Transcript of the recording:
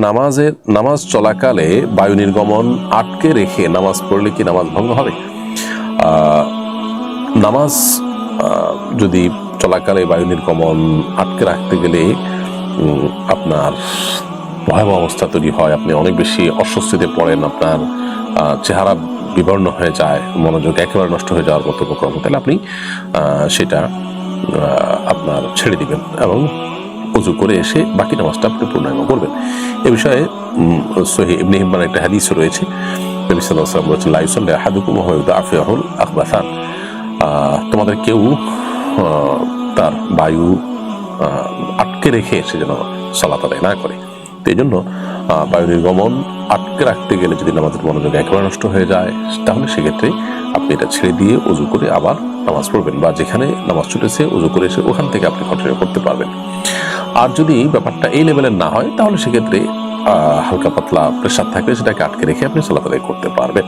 নামাজ চলাকালে বায়ু নির্গমন আটকে রেখে নামাজ পড়লে কি নামাজ ভঙ্গ হবে? নামাজ যদি চলাকালে বায়ু নির্গমন আটকে রাখতে গেলে আপনার ভয়াবহ অবস্থা তৈরি হয়, আপনি অনেক বেশি অস্বস্তিতে পড়েন, আপনার চেহারা বিবর্ণ হয়ে যায়, মনোযোগ একেবারে নষ্ট হয়ে যাওয়ার মতো উপক্রম, তাহলে আপনি সেটা আপনার ছেড়ে দিবেন এবং উযু করে এসে বাকি নামাজটা আপনি পূর্ণাঙ্গ করবেন। এ বিষয়ে সহিহ ইবনে হিব্বানের একটা হাদিস রয়েছে। নবী সাল্লাল্লাহু আলাইহি ওয়াসাল্লাম বলেছেন, লা ইউসাল্লি আহাদুকুম ওয়া হুয়া ইউদাফিউল আখবাসান, তোমাদের কেউ তার বায়ু আটকে রেখে সে যেন সালাত আদায় না করে। তো এই জন্য বায়ু নির্গমন আটকে রাখতে গেলে যদি নামাজের মনোযোগ একেবারে নষ্ট হয়ে যায়, তাহলে সেক্ষেত্রে আপনি এটা ছেড়ে দিয়ে উযু করে আবার নামাজ পড়বেন, বা যেখানে নামাজ ছুটেছে উযু করে এসে ওখান থেকে আপনি কন্টিনিউ করতে পারবেন। আর যদি ব্যাপারটা এই লেভেলের না হয়, তাহলে সেক্ষেত্রে হালকা পাতলা প্রেসার থাকলে সেটাকে আটকে রেখে আপনি সালাত আদায় করতে পারবেন।